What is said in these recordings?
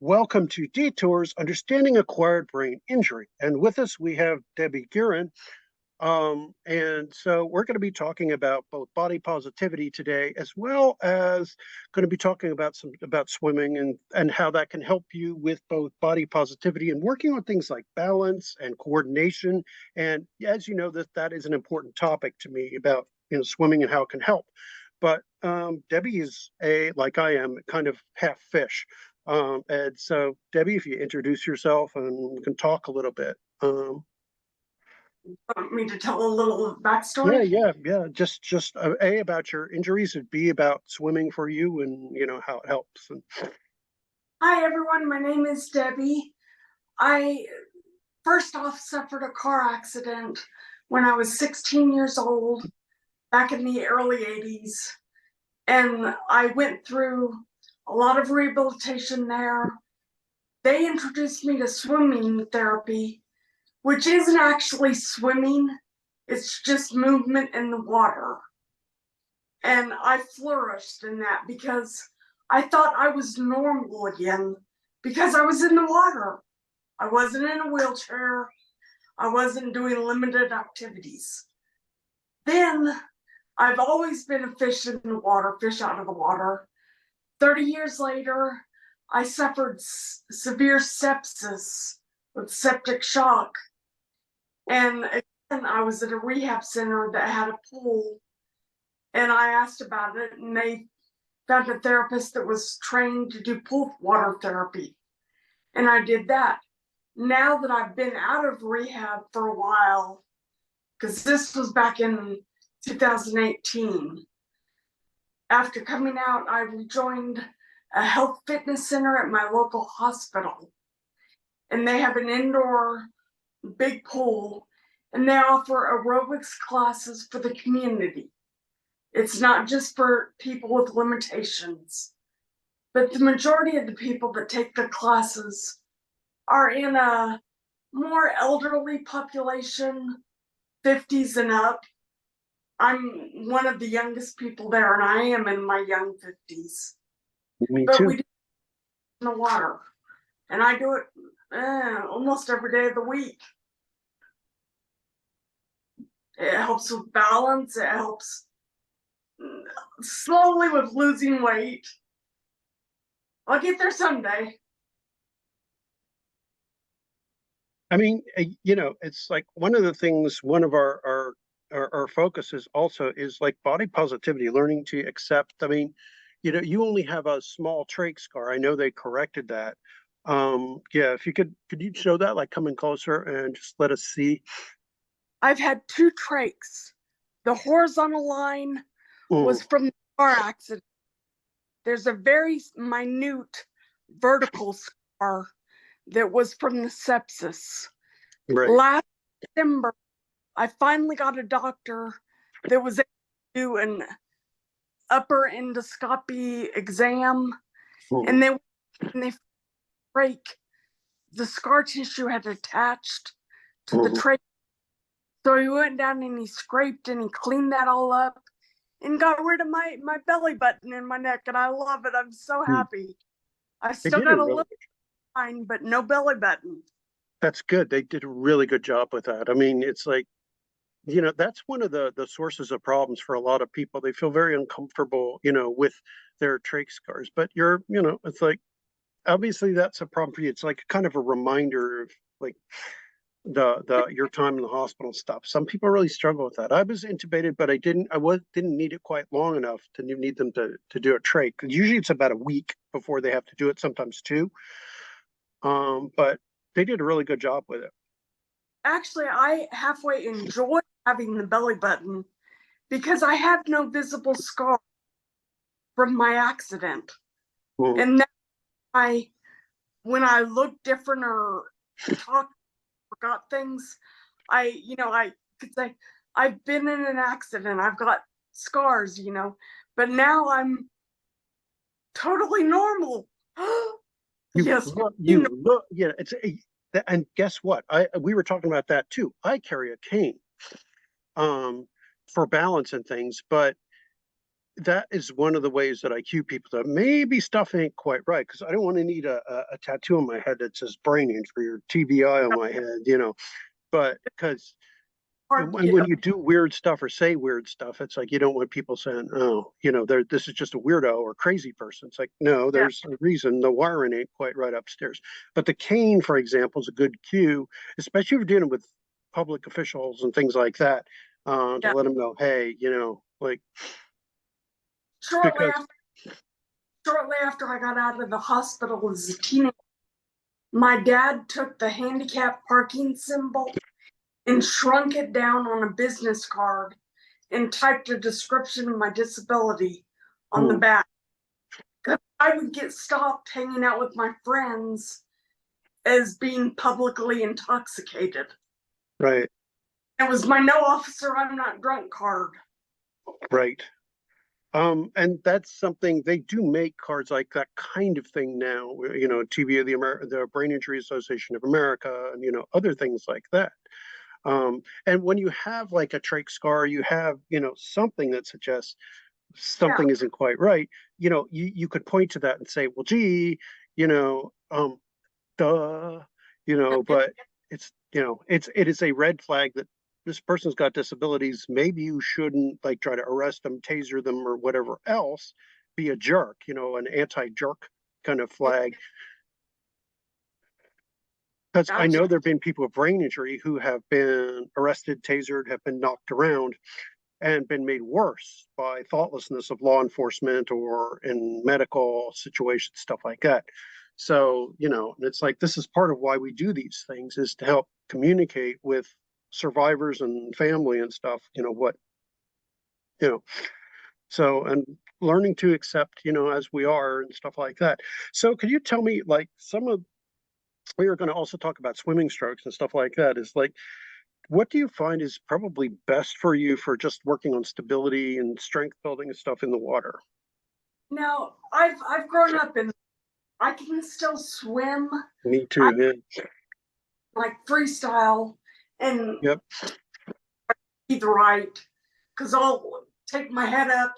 Welcome to Detours, Understanding Acquired Brain Injury. And with us, we have Debbie Guerin. And so we're going to be talking about both body positivity today, as well as going to be talking about about swimming and how that can help you with both body positivity and working on things like balance and coordination. And as you know, that is an important topic to me about swimming and how it can help. But Debbie is like I am, kind of half fish. And so, Debbie, if you introduce yourself and we can talk a little bit. Want me to tell a little Yeah, backstory? yeah. Just A, about your injuries, and B, about swimming for you and how it helps. And Hi, everyone. My name is Debbie. I first off suffered a car accident when I was 16 years old back in the early 80s. And I went through a lot of rehabilitation there. They introduced me to swimming therapy, which isn't actually swimming, it's just movement in the water. And I flourished in that because I thought I was normal again because I was in the water. I wasn't in a wheelchair. I wasn't doing limited activities. Then I've always been a fish in the water, fish out of the water. 30 years later, I suffered severe sepsis with septic shock. And again, I was at a rehab center that had a pool. And I asked about it, and they found a therapist that was trained to do pool water therapy. And I did that. Now that I've been out of rehab for a while, because this was back in 2018, after coming out, I rejoined a health fitness center at my local hospital. And they have an indoor big pool, and they offer aerobics classes for the community. It's not just for people with limitations, but the majority of the people that take the classes are in a more elderly population, 50s and up. I'm one of the youngest people there, and I am in my young 50s. me But too. we do it in the water, and I do it almost every day of the week. It helps with balance. It helps slowly with losing weight. I'll get there someday. I mean, it's like one of the things. One of our focuses also is like body positivity, learning to accept. I mean, you only have a small trach scar. I know they corrected that. Yeah, if you could you show that, like coming closer and just let us see. I've had two trachs. The horizontal line was from the car accident. There's a very minute vertical scar that was from the sepsis. Right. Last December, I finally got a doctor that was able to do an upper endoscopy exam, and they break the scar tissue had attached to the trach. So he went down and he scraped and he cleaned that all up and got rid of my belly button in my neck, and I love it. I'm so happy. I still got a little line, but no belly button. That's good. They did a really good job with that. I mean, it's like, that's one of the sources of problems for a lot of people. They feel very uncomfortable, with their trach scars. But it's like, obviously that's a problem for you. It's like kind of a reminder of like the your time in the hospital stuff. Some people really struggle with that. I was intubated, but didn't need it quite long enough to need them to do a trach. Usually it's about a week before they have to do it, sometimes two. But they did a really good job with it. Actually, I halfway enjoy having the belly button because I have no visible scar from my accident. And then when I look different or talk, forgot things, I could say, I've been in an accident, I've got scars, but now I'm totally normal. Yes. Yeah, and guess what? We were talking about that too. I carry a cane for balance and things, but that is one of the ways that I cue people that maybe stuff ain't quite right, because I don't want to need a tattoo on my head that says brain injury or TBI on my head, but because Hard to get when you do weird stuff or say weird stuff, it's like you don't want people saying, "Oh, this is just a weirdo or crazy person." It's like, no, yeah, there's a reason the wiring ain't quite right upstairs. But the cane, for example, is a good cue, especially if you're dealing with public officials and things like that, to yeah. let them know, hey, like Shortly because after, shortly after I got out of the hospital as a teenager, my dad took the handicap parking symbol and shrunk it down on a business card and typed a description of my disability on the hmm, back. I would get stopped hanging out with my friends as being publicly intoxicated. right, It was my no officer, I'm not drunk card. right. And that's something they do make cards like that kind of thing now. TBA, the Brain Injury Association of America, and other things like that. And when you have like a trach scar, you have something that suggests Yeah, something isn't quite right. You could point to that and say, well, gee, you know, duh, but it is a red flag that this person's got disabilities. Maybe you shouldn't like try to arrest them, taser them, or whatever else. Be a jerk, an anti-jerk kind of flag. Because I gotcha. know there have been people with brain injury who have been arrested, tasered, have been knocked around, and been made worse by thoughtlessness of law enforcement or in medical situations, stuff like that. So, it's like this is part of why we do these things is to help communicate with survivors and family and stuff, you know, and learning to accept, as we are and stuff like that. So, could you tell me, like, we are going to also talk about swimming strokes and stuff like that, is like, what do you find is probably best for you for just working on stability and strength building and stuff in the water? Now, I've grown up in, I can still swim. Me I too. Yeah. like freestyle and Yep. be the right because I'll take my head up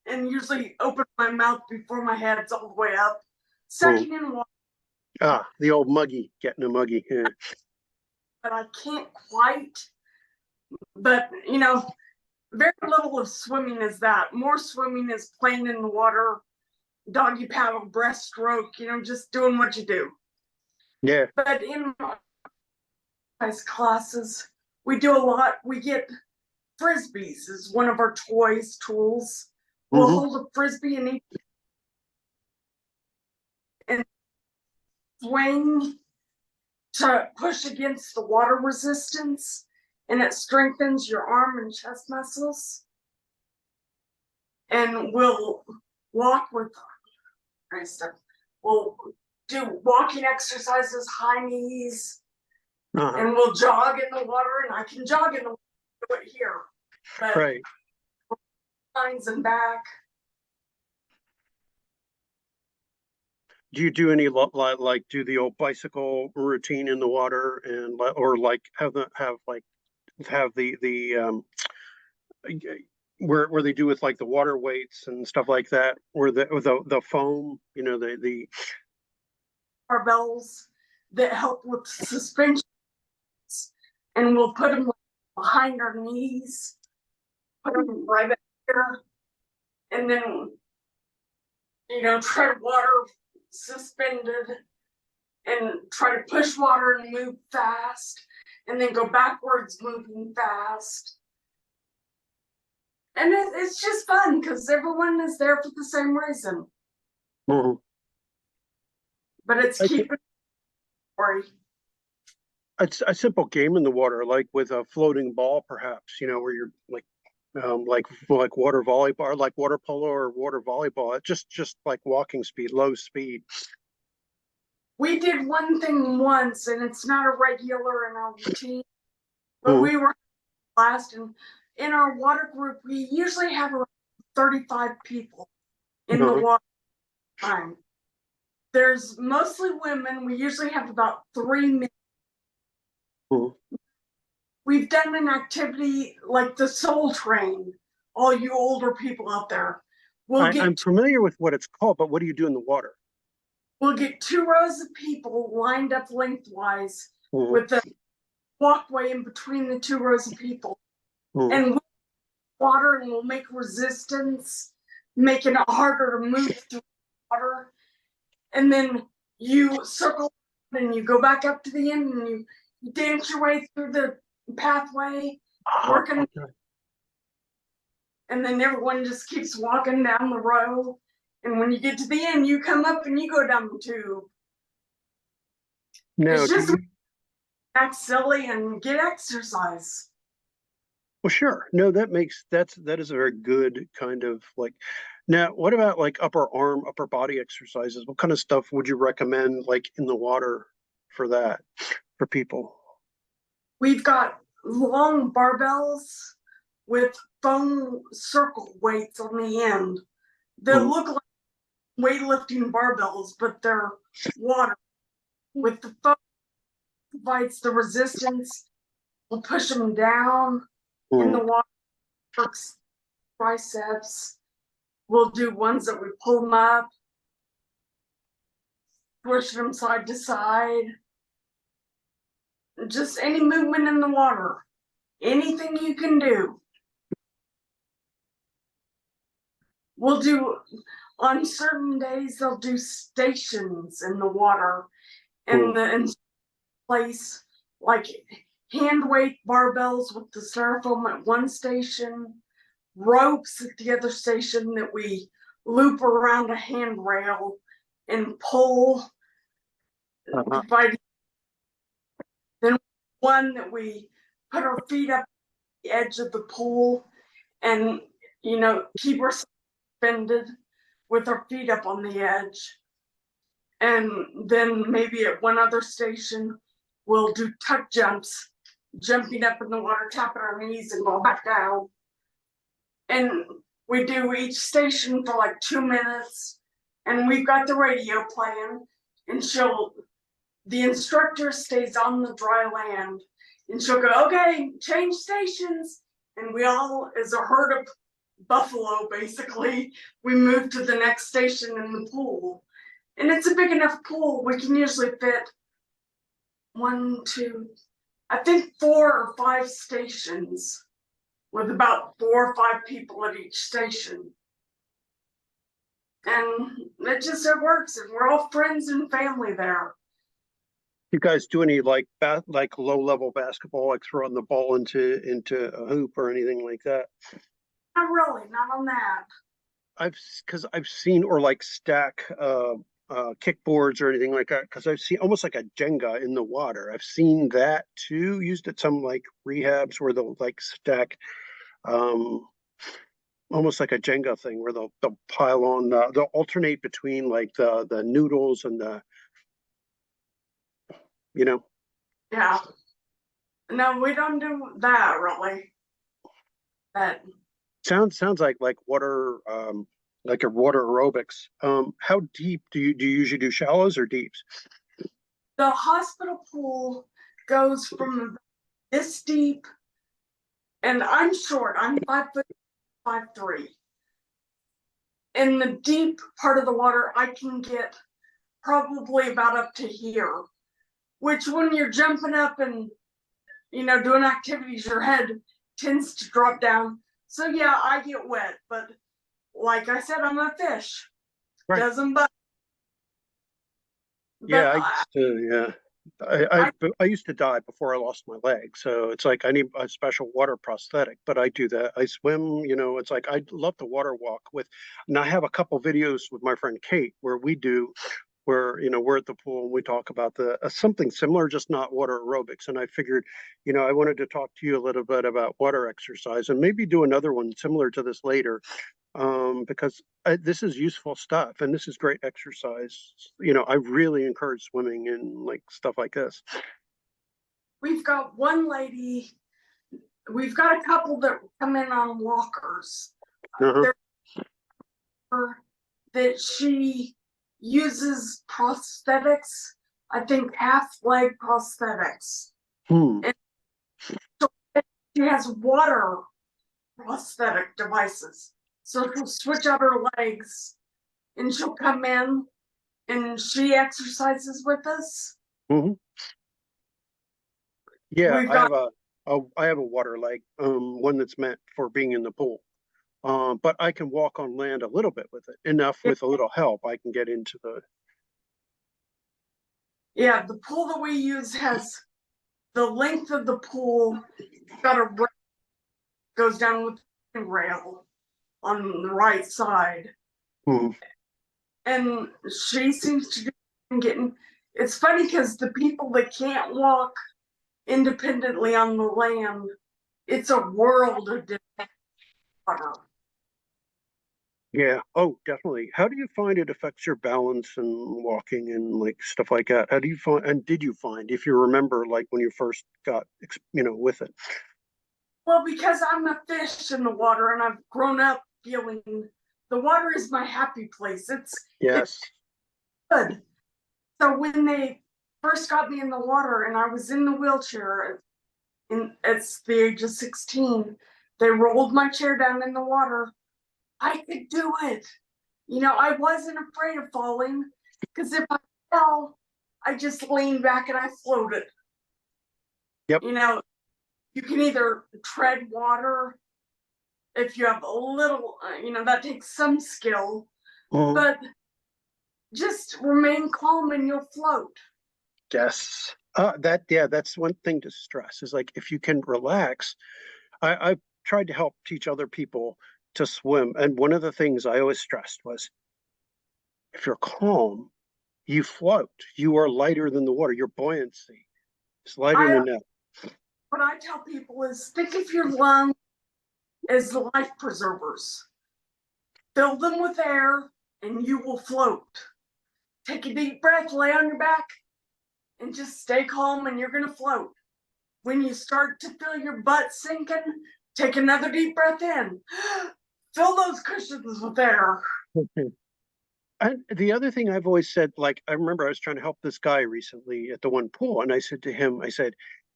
and usually open my mouth before my head's all the way up. Mm. Sucking in water, The old muggy, getting a muggy. Yeah. but I can't quite. But very little of swimming is that. More swimming is playing in the water, doggy paddle, breaststroke, just doing what you do. Yeah. But in my classes, we do a lot. We get frisbees is one of our tools. We'll Hmm. hold a frisbee in each and swing to push against the water resistance, and it strengthens your arm and chest muscles. And we'll walk with, we'll do walking exercises, high knees, Uh-huh. and we'll jog in the water. And I can jog in the water, do it here, but Right. lines and back. Do you do any like do the old bicycle routine in the water and or like have the where they do with like the water weights and stuff like that, or the foam, the Barbells that help with suspension, and we'll put them behind our knees, put them right back here, and then tread water suspended and try to push water and move fast, and then go backwards moving fast. And it's just fun because everyone is there for the same reason. Mhm. But it's I think keeping worry. it's a simple game in the water, like with a floating ball, perhaps, where you're like water volleyball, like water polo or water volleyball. It's just like walking speed, low speed. We did one thing once, and it's not a regular in our routine, but Mhm. we were last, and in our water group, we usually have around 35 people in the Uh-huh. water time. There's mostly women. We usually have about 3 men. Mhm. We've done an activity like the Soul Train, all you older people out there. We'll I'm get familiar with what it's called, but what do you do in the water? we'll get 2 rows of people lined up lengthwise Mhm, with a walkway in between the 2 rows of people, mhm. and water, and we'll make resistance, making it harder to move through water. And then you circle and you go back up to the end and you dance your way through the pathway, working, Okay. and then everyone just keeps walking down the row. And when you get to the end, you come up and you go down the tube. Now, It's do just you? act silly and get exercise. Well, sure. No, that is a very good kind of like. Now, what about like upper arm, upper body exercises? What kind of stuff would you recommend, like in the water, for that for people? We've got long barbells with foam circle weights on the end that Mhm. look like weightlifting barbells, but they're water. With the foam provides the resistance. We'll push them down in the Mhm. water, works triceps. We'll do ones that we pull them up, push them side to side. Just any movement in the water, anything you can do. We'll do on certain days. They'll do stations in the water, and Mhm. the in place like hand weight barbells with the styrofoam at one station, ropes at the other station that we loop around a handrail and pull, Uh-huh. providing then one that we put our feet up the edge of the pool and keep ourselves suspended with our feet up on the edge. And then maybe at one other station we'll do tuck jumps, jumping up in the water, tapping our knees and go back down. And we do each station for like 2 minutes, and we've got the radio playing, and the instructor stays on the dry land, and she'll go, okay, change stations. And we all, as a herd of buffalo, basically, we move to the next station in the pool. And it's a big enough pool, we can usually fit one, two, I think 4 or 5 stations with about 4 or 5 people at each station. And it works, and we're all friends and family there. You guys do any like like low level basketball, like throwing the ball into a hoop or anything like that? Not really, not on that. Because I've seen or like stack kickboards or anything like that. Because I've seen almost like a Jenga in the water. I've seen that too, used at some like rehabs where they'll like stack um almost like a Jenga thing where they'll pile on they'll alternate between like the noodles and the you know Yeah. No, we don't do that really. But sounds like water like a water aerobics. How deep do you usually do shallows or deeps? the hospital pool goes from this deep, and I'm short. I'm 5 foot 5'3". In the deep part of the water, I can get probably about up to here. Which, when you're jumping up and doing activities, your head tends to drop down. So yeah, I get wet, but like I said, I'm a fish. Right. Doesn't but Yeah, but I I, used to. Yeah, I I used to dive before I lost my leg, so it's like I need a special water prosthetic. But I do that. I swim. It's like I love to water walk with. And I have a couple videos with my friend Kate where we do where we're at the pool and we talk about the something similar, just not water aerobics. And I figured, I wanted to talk to you a little bit about water exercise and maybe do another one similar to this later, because this is useful stuff and this is great exercise. I really encourage swimming and like stuff like this. we've got one lady. We've got a couple that come in on walkers. Uh-huh. They're that she uses prosthetics. I think half leg prosthetics. Hmm. And so she has water prosthetic devices. So she'll switch out her legs and she'll come in and she exercises with us. Hmm. Yeah, We've I got, have I have a water leg, one that's meant for being in the pool. But I can walk on land a little bit with it, enough with a little help. I can get into the. yeah, the pool that we use has the length of the pool got a goes down with the rail on the right side. Hmm. And she seems to be getting, it's funny because the people that can't walk independently on the land, it's a world of different water. Yeah. Oh, definitely. How do you find it affects your balance and walking and like stuff like that? How do you find, and did you find, if you remember, like when you first got, with it? Well, because I'm a fish in the water and I've grown up feeling the water is my happy place. It's Yes. good. So when they first got me in the water and I was in the wheelchair at the age of 16, they rolled my chair down in the water. I could do it. I wasn't afraid of falling because if I fell, I just leaned back and I floated. Yep. You can either tread water if you have a little, that takes some skill, Mhm. but just remain calm and you'll float. Yes. That's one thing to stress is like if you can relax. I've tried to help teach other people to swim, and one of the things I always stressed was if you're calm, you float. You are lighter than the water. Your buoyancy is lighter I than that. What I tell people is think of your lungs as life preservers. Fill them with air and you will float. Take a deep breath, lay on your back, and just stay calm and you're going to float. When you start to feel your butt sinking, take another deep breath in. Fill those cushions with air. And the other thing I've always said, like I remember I was trying to help this guy recently at the one pool, and I said to him, I said,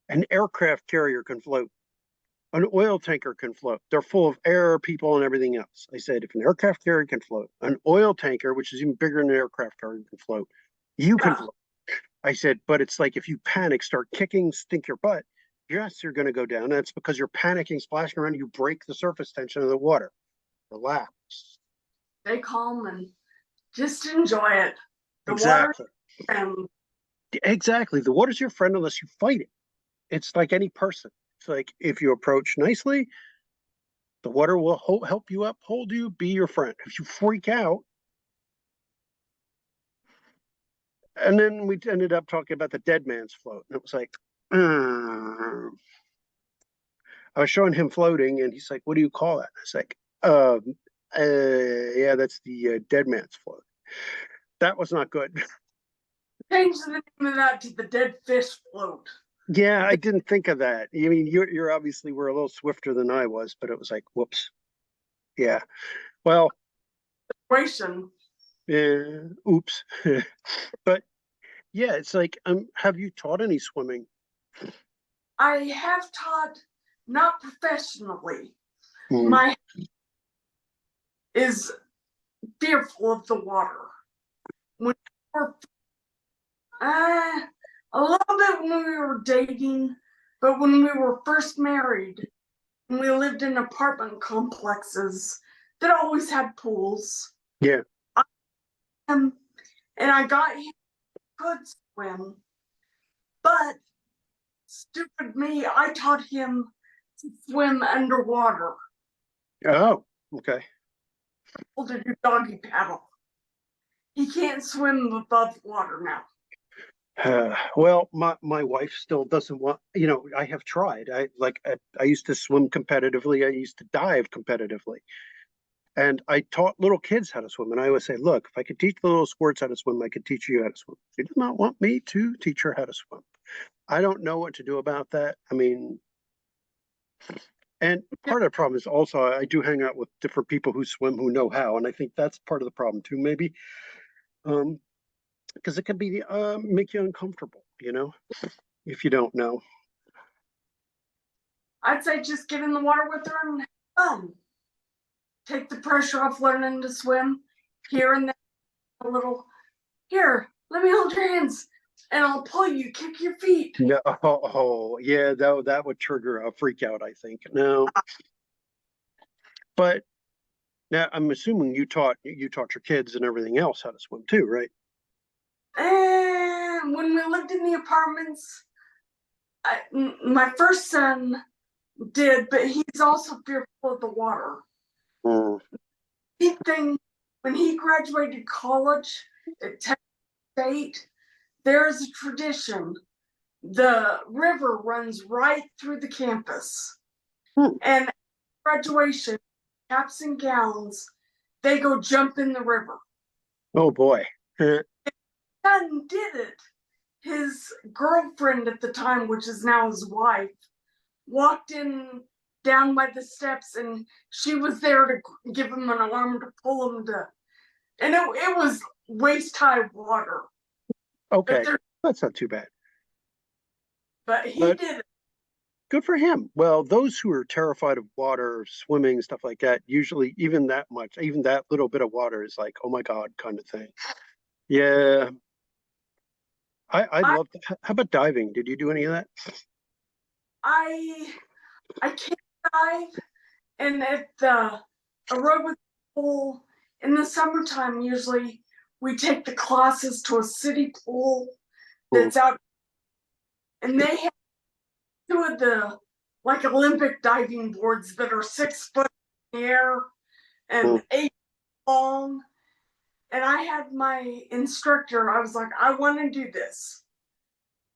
an aircraft carrier can float. An oil tanker can float. They're full of air, people, and everything else. I said, if an aircraft carrier can float, an oil tanker, which is even bigger than an aircraft carrier, can float. You can Yeah, float. I said, but it's like if you panic, start kicking, stink your butt, yes, you're going to go down. That's because you're panicking, splashing around, you break the surface tension of the water. Relax. stay calm and just enjoy it. The water Exactly. and Exactly. The water's your friend unless you fight it. It's like any person. It's like if you approach nicely, the water will help you up, hold you, be your friend. If you freak out, and then we ended up talking about the dead man's float, and it was like, I was showing him floating, and he's like, "What do you call that?" I was like, yeah, that's the dead man's float." That was not good. change the name of that to the dead fish float. Yeah, I didn't think of that. I mean, you're obviously were a little swifter than I was, but it was like, whoops. Yeah. Well, Situation. oops. But yeah, it's like, have you taught any swimming? I have taught not professionally. Mm. My is fearful of the water. When we were, a little bit when we were dating, but when we were first married, and we lived in apartment complexes that always had pools. Yeah. And, and I got him could swim, but stupid me, I taught him to swim underwater. Oh, okay. Able to do doggy paddle. He can't swim above water now. Well, my wife still doesn't want, I have tried. I used to swim competitively. I used to dive competitively. And I taught little kids how to swim. And I always say, look, if I could teach the little squirts how to swim, I could teach you how to swim. She does not want me to teach her how to swim. I don't know what to do about that. I mean, and part of the problem is also I do hang out with different people who swim who know how. And I think that's part of the problem too, maybe. Um, because it can be make you uncomfortable, if you don't know. I'd say just get in the water with her and have fun. take the pressure off learning to swim. Here and there, a little, here, let me hold your hands and I'll pull you, kick your feet. No, yeah, that would trigger a freak out, I think. No, but now I'm assuming you taught your kids and everything else how to swim too, right? And when we lived in the apartments, my first son did, but he's also fearful of the water. Mm. He thing when he graduated college at Tech State, there's a tradition. The river runs right through the campus. Hmm. And at graduation, caps and gowns, they go jump in the river. Oh boy. Son did it. His girlfriend at the time, which is now his wife, walked in down by the steps and she was there to give him an arm to pull him to, and it was waist high water. Okay, that's not too bad. But he But did it. good for him. Well, those who are terrified of water, swimming, stuff like that, usually even that much, even that little bit of water is like, oh my God, kind of thing. Yeah, I I love that. How about diving? Did you do any of that? I I can't dive, and at the aerobic pool in the summertime, usually we take the classes to a city pool Mm, that's out, and they have two of the like Olympic diving boards that are 6 foot in the air mm. and 8 long. And I had my instructor, I was like, I want to do this.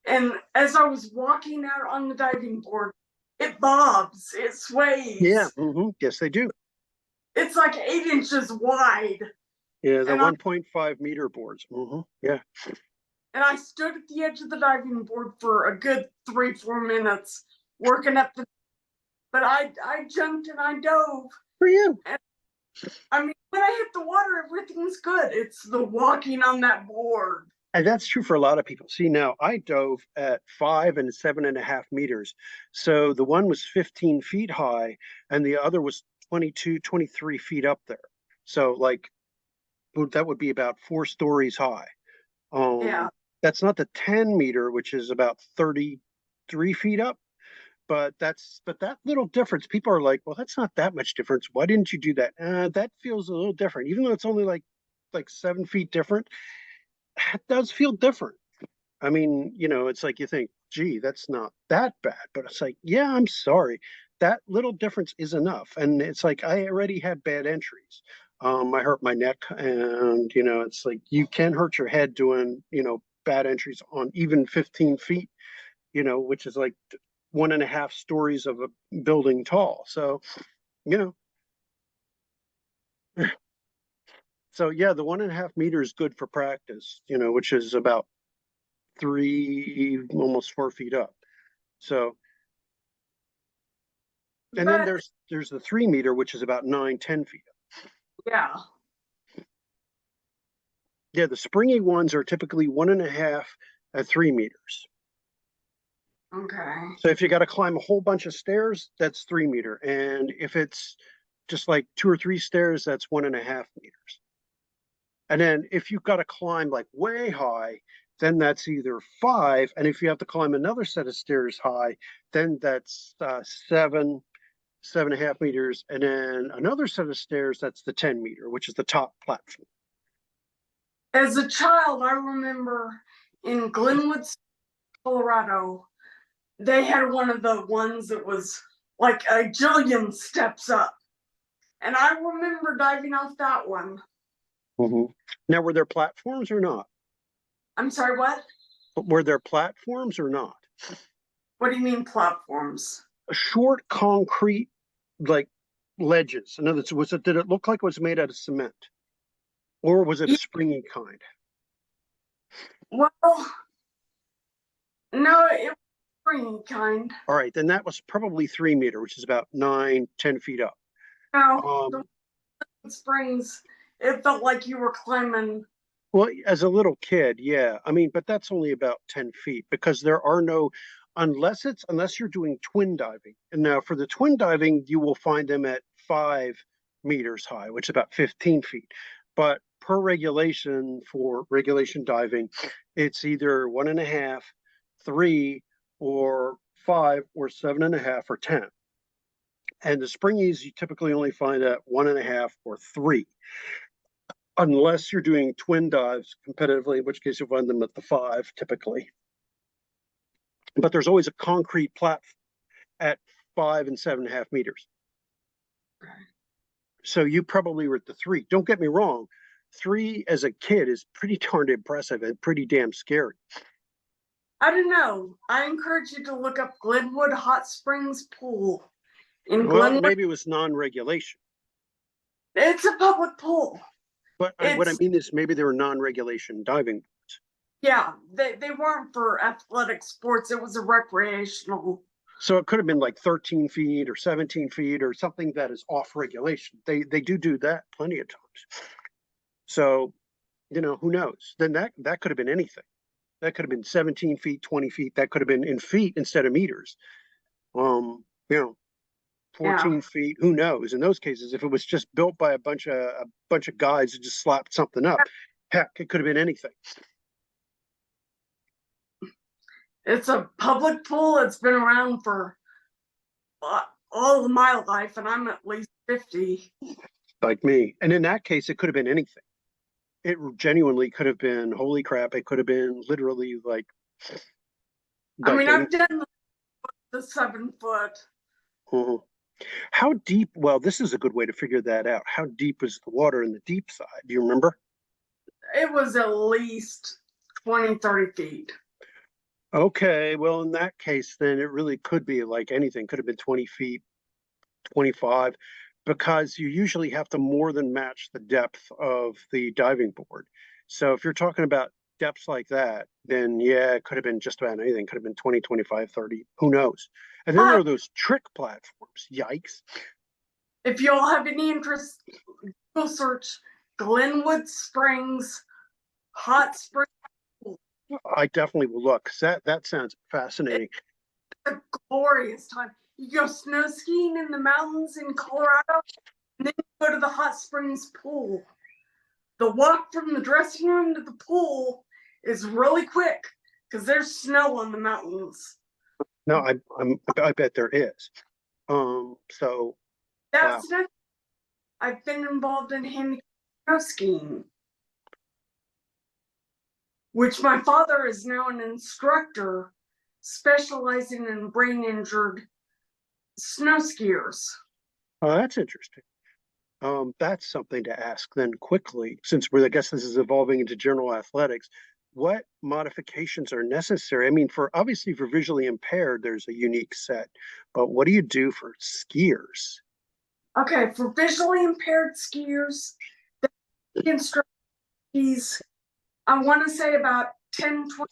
And as I was walking out on the diving board, it bobs, it Yeah, sways. yes, they do. It's like 8 inches wide. Yeah, the And I 1.5 meter boards. Yeah. and I stood at the edge of the diving board for a good 3-4 minutes working up the, but I jumped and I dove. For you. And I mean, when I hit the water, everything's good. It's the walking on that board. And that's true for a lot of people. See, now I dove at 5 and 7.5 meters. So the one was 15 feet high and the other was 22, 23 feet up there. So like that would be about 4 stories high. Yeah. That's not the 10 meter, which is about 33 feet up. But that little difference, people are like, well, that's not that much difference. Why didn't you do that? That feels a little different, even though it's only like 7 feet different. It does feel different. I mean, it's like you think, gee, that's not that bad. But it's like, yeah, I'm sorry. That little difference is enough. And it's like I already had bad entries. I hurt my neck, and it's like you can hurt your head doing, bad entries on even 15 feet, which is like 1.5 stories of a building tall. So, you know, so yeah, the 1.5 meter is good for practice, which is about 3, almost 4 feet up. So, and then But there's the 3 meter, which is about 9, 10 feet up. yeah. Yeah, the springy ones are typically 1.5 at 3 meters. Okay. So if you got to climb a whole bunch of stairs, that's 3 meter. And if it's just like 2 or 3 stairs, that's 1.5 meters. And then if you've got to climb like way high, then that's either 5. And if you have to climb another set of stairs high, then that's 7.5 meters. And then another set of stairs, that's the 10 meter, which is the top platform. As a child, I remember in Glenwood, Colorado, they had one of the ones that was like a jillion steps up. And I remember diving off that one. Mm-hmm. Now, were there platforms or not? I'm sorry, what? Were there platforms or not? What do you mean platforms? Short concrete, like ledges. In other words, did it look like it was made out of cement? Or was it a Yeah, springy kind? well, no, it was springy kind. All right, then that was probably 3 meter, which is about 9, 10 feet up. No, the Um, springs, it felt like you were climbing. well, as a little kid, yeah. I mean, but that's only about 10 feet because there are no, unless you're doing twin diving. And now for the twin diving, you will find them at 5 meters high, which is about 15 feet. But per regulation for regulation diving, it's either 1.5, 3, or 5, or 7.5, or 10. And the springies you typically only find at 1.5 or 3, unless you're doing twin dives competitively, in which case you'll find them at the 5 typically. But there's always a concrete platform at 5 and 7.5 meters. So you probably were at the 3. Don't get me wrong, 3 as a kid is pretty darn impressive and pretty damn scary. I don't know. I encourage you to look up Glenwood Hot Springs Pool in Well, Glenwood. maybe it was non-regulation. It's a public pool. But what I mean is maybe they were non-regulation diving. Yeah, they weren't for athletic sports. It was a recreational. So it could have been like 13 feet or 17 feet or something that is off regulation. They do that plenty of times. So, who knows? Then that could have been anything. That could have been 17 feet, 20 feet. That could have been in feet instead of meters. 14 Yeah. feet. Who knows? In those cases, if it was just built by a bunch of guys who just slapped something up, heck, it could have been anything. It's a public pool. It's been around for all of my life, and I'm at least 50. Like me. And in that case, it could have been anything. It genuinely could have been, holy crap, it could have been literally like I mean, anything. I've done the 7 foot. Mhm. How deep? Well, this is a good way to figure that out. How deep is the water in the deep side? Do you remember? It was at least 20, 30 feet. Okay, well, in that case, then it really could be like anything. Could have been 20 feet, 25, because you usually have to more than match the depth of the diving board. So if you're talking about depths like that, then yeah, it could have been just about anything. Could have been 20, 25, 30, who knows? And then there are those trick platforms. Yikes. If you all have any interest, go search Glenwood Springs Hot Spring. I definitely will look, 'cause that sounds fascinating. It's a glorious time. You go snow skiing in the mountains in Colorado, and then you go to the hot springs pool. The walk from the dressing room to the pool is really quick because there's snow on the mountains. No, I bet there is. So That's wow. not. I've been involved in handicap snow skiing, which my father is now an instructor specializing in brain injured snow skiers. Oh, that's interesting. That's something to ask then quickly, since I guess this is evolving into general athletics. What modifications are necessary? I mean, obviously for visually impaired, there's a unique set, but what do you do for skiers? Okay, for visually impaired skiers, the instructor skis, I want to say about 10, 20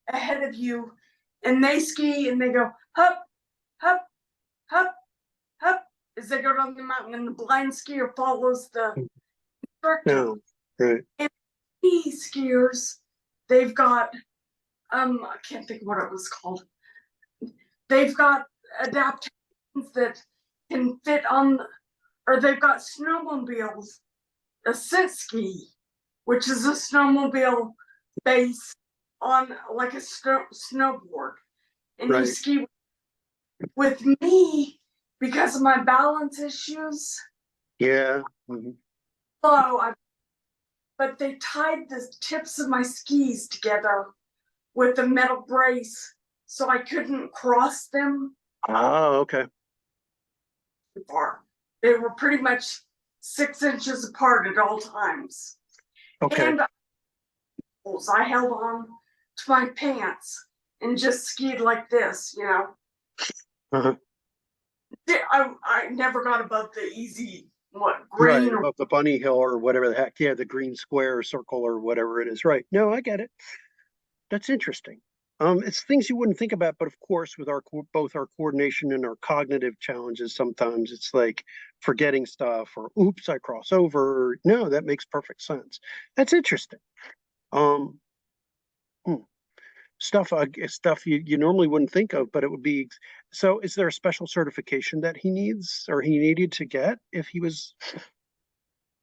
ahead of you, and they ski and they go hup, hup, hup, hup, as they go down the mountain, and the blind skier follows the instructor. No, right. And skiers, they've got I can't think of what it was called. They've got adaptations that can fit on, or they've got snowmobiles, a sit ski, which is a snowmobile base on like a snowboard, and you Right. ski. With me, because of my balance issues, Yeah. Mhm. but they tied the tips of my skis together with a metal brace so I couldn't cross them Oh, okay. far. They were pretty much 6 inches apart at all times. Okay. And I held on to my pants and just skied like this, Uh-huh. I never got above the easy, Right, green or above the bunny hill or whatever the heck. Yeah, the green square or circle or whatever it is. Right. No, I get it. That's interesting. It's things you wouldn't think about, but of course, with both our coordination and our cognitive challenges, sometimes it's like forgetting stuff or oops, I cross over. No, that makes perfect sense. That's interesting. Um, hmm. stuff you normally wouldn't think of, but it would be. So is there a special certification that he needs or he needed to get if he was?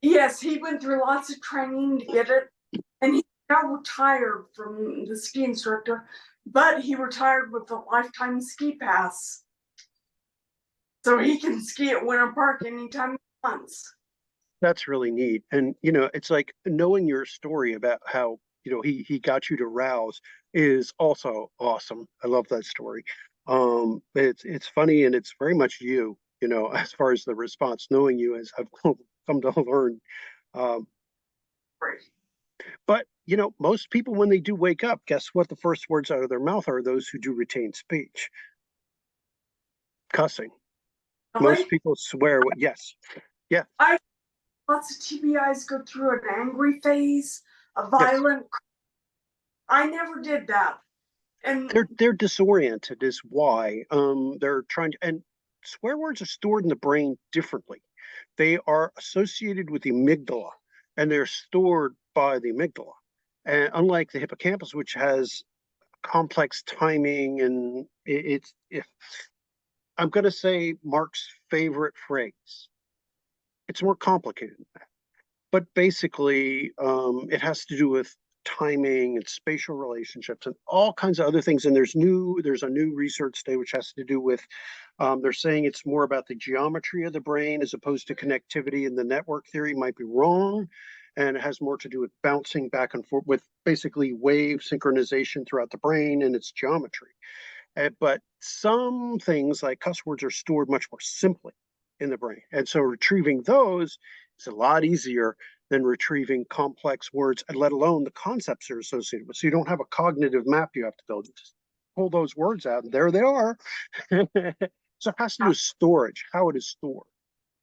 Yes, he went through lots of training to get it, and he's now retired from the ski instructor, but he retired with a lifetime ski pass. So he can ski at Winter Park anytime he wants. That's really neat. And it's like knowing your story about how, he got you to rouse is also awesome. I love that story. It's funny and it's very much you, as far as the response, knowing you as I've come to learn. Um, Right. but most people when they do wake up, guess what the first words out of their mouth are? Those who do retain speech. Cussing. Most Really? people swear yes. Yeah, I lots of TBIs go through an angry phase, a yes. violent. I never did that. And They're disoriented is why they're trying to, and swear words are stored in the brain differently. They are associated with the amygdala and they're stored by the amygdala, and unlike the hippocampus which has complex timing. And it's if I'm going to say Mark's favorite phrase, it's more complicated, but basically it has to do with timing and spatial relationships and all kinds of other things. And there's a new research today which has to do with they're saying it's more about the geometry of the brain as opposed to connectivity, and the network theory might be wrong, and it has more to do with bouncing back and forth with basically wave synchronization throughout the brain and its geometry. But some things like cuss words are stored much more simply in the brain. And so retrieving those is a lot easier than retrieving complex words, and let alone the concepts they're associated with. So you don't have a cognitive map you have to build. You just pull those words out, and there they are. So it has to do with storage, how it is stored.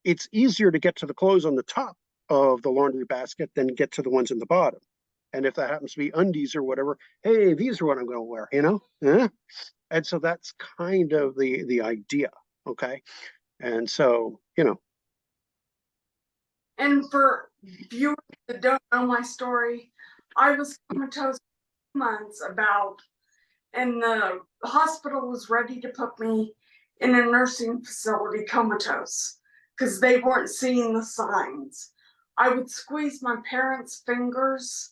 It's easier to get to the clothes on the top of the laundry basket than get to the ones in the bottom. And if that happens to be undies or whatever, hey, these are what I'm going to wear. And so that's kind of the idea. Okay. And so, and for viewers that don't know my story, I was comatose 2 months about, and the hospital was ready to put me in a nursing facility comatose because they weren't seeing the signs. I would squeeze my parents' fingers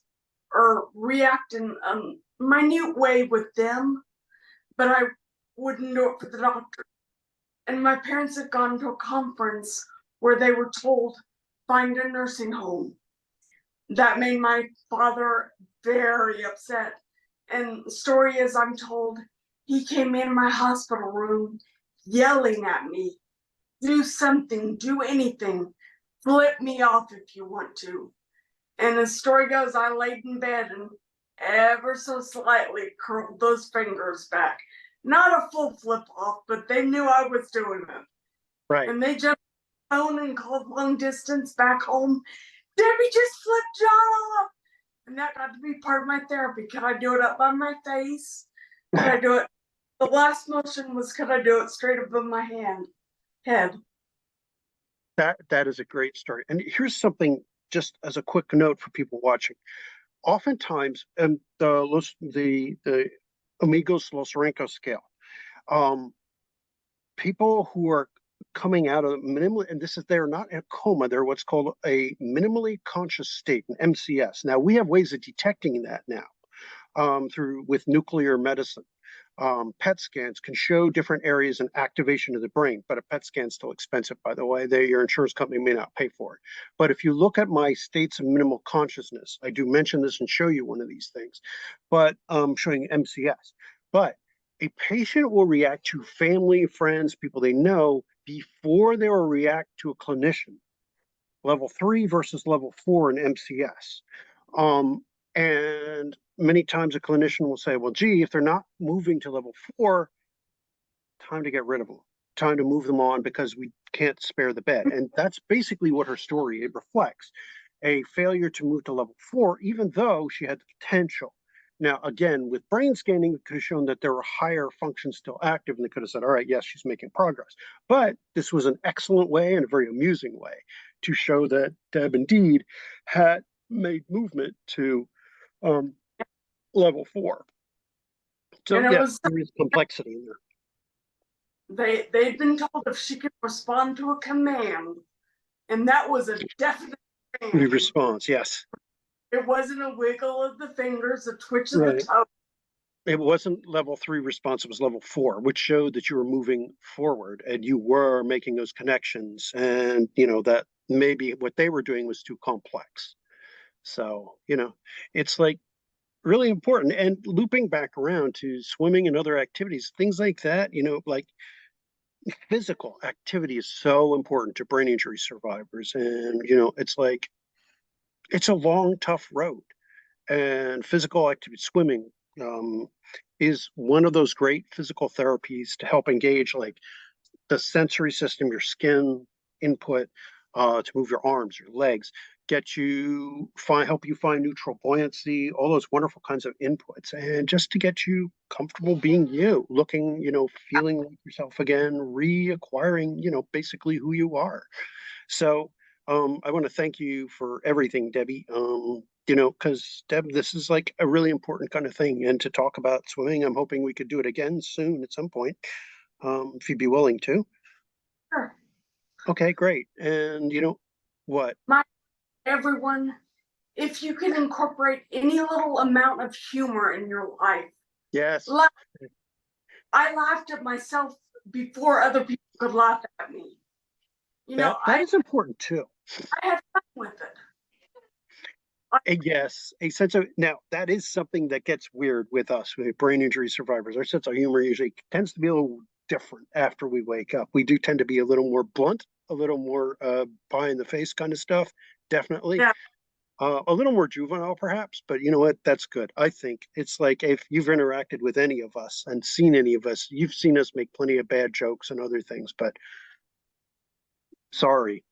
or react in a minute way with them, but I wouldn't do it for the doctor. And my parents had gone to a conference where they were told, find a nursing home. That made my father very upset. And the story is, I'm told, he came in my hospital room yelling at me, do something, do anything, flip me off if you want to. And the story goes, I laid in bed and ever so slightly curled those fingers back. Not a full flip off, but they knew I was doing it. right. And they jumped on the phone and called long distance back home. Debbie just flipped John off. And that got to be part of my therapy. Could I do it up by my face? Could I do it? The last motion was, could I do it straight above my head? That is a great story. And here's something just as a quick note for people watching. Oftentimes, the Amigos Los Rancos scale, um, people who are coming out of minimally, and this is they're not in a coma, they're what's called a minimally conscious state, an MCS. Now we have ways of detecting that now through with nuclear medicine. PET scans can show different areas and activation of the brain, but a PET scan is still expensive, by the way. Your insurance company may not pay for it. But if you look at my states of minimal consciousness, I do mention this and show you one of these things, but showing MCS. But a patient will react to family, friends, people they know before they will react to a clinician. Level 3 versus level 4 in MCS. And many times a clinician will say, well, gee, if they're not moving to level 4, time to get rid of them, time to move them on because we can't spare the bed. And that's basically what her story it reflects, a failure to move to level 4, even though she had the potential. Now, again, with brain scanning, it could have shown that there were higher functions still active, and they could have said, all right, yes, she's making progress. But this was an excellent way and a very amusing way to show that Deb indeed had made movement to level 4. So And it yeah, was, there is complexity in there. they'd been told if she could respond to a command, and that was a definite command. Response, yes. It wasn't a wiggle of the fingers, a twitch of the Right. toe. It wasn't level 3 response, it was level 4, which showed that you were moving forward and you were making those connections. And, that maybe what they were doing was too complex. So, it's like really important. And looping back around to swimming and other activities, things like that, like physical activity is so important to brain injury survivors. And, it's like, it's a long, tough road. And physical activity, swimming, is one of those great physical therapies to help engage like the sensory system, your skin input, to move your arms, your legs, help you find neutral buoyancy, all those wonderful kinds of inputs, and just to get you comfortable being you, looking, feeling like yourself again, reacquiring, basically who you are. So I want to thank you for everything, Debbie. Because Deb, this is like a really important kind of thing. And to talk about swimming, I'm hoping we could do it again soon at some point, if you'd be willing to. Sure. Okay, great. And what? Everyone, if you can incorporate any little amount of humor in your life, Yes, I laughed at myself before other people could laugh at me. that is important too. I had fun with it. Yes, a sense of now that is something that gets weird with us, with brain injury survivors. Our sense of humor usually tends to be a little different after we wake up. We do tend to be a little more blunt, a little more pie in the face kind of stuff, definitely. Yeah. A little more juvenile, perhaps, but you know what? That's good. I think it's like if you've interacted with any of us and seen any of us, you've seen us make plenty of bad jokes and other things, but sorry,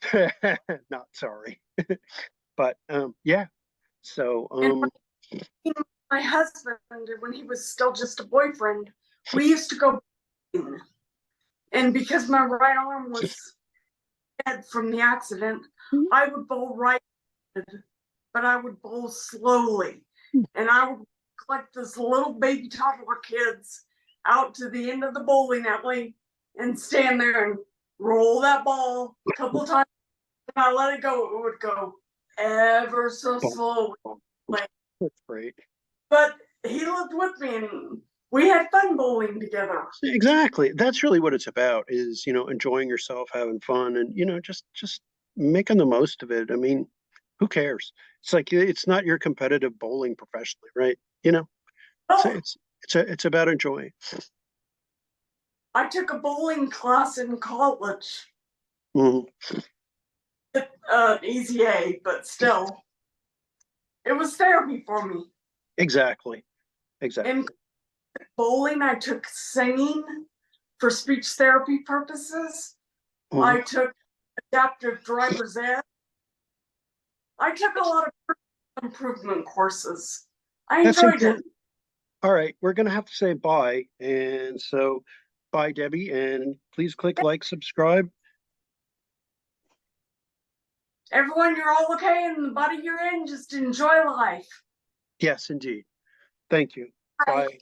not sorry. But yeah. So And my husband, when he was still just a boyfriend, we used to go bowling. And because my right arm was dead from the accident, I would bowl right, but I would bowl slowly. And I would collect this little baby toddler kids out to the end of the bowling alley and stand there and roll that ball a couple of times. When I let it go, it would go ever so slowly. that's great. But he lived with me and we had fun bowling together. Exactly. That's really what it's about is, enjoying yourself, having fun and, just making the most of it. I mean, who cares? It's like it's not your competitive bowling professionally, right? So Oh, it's about enjoying. I took a bowling class in college. Mhm. Easy A, but still, it was therapy for me. Exactly. In Exactly. bowling, I took singing for speech therapy purposes. Mhm. I took adaptive driver's ed. I took a lot of improvement courses. I That's enjoyed it. important. All right, we're gonna have to say bye. And so bye, Debbie, and please click like, subscribe. Everyone, you're all okay in the body you're in. Just enjoy life. Yes, indeed. Thank you. Bye. Bye.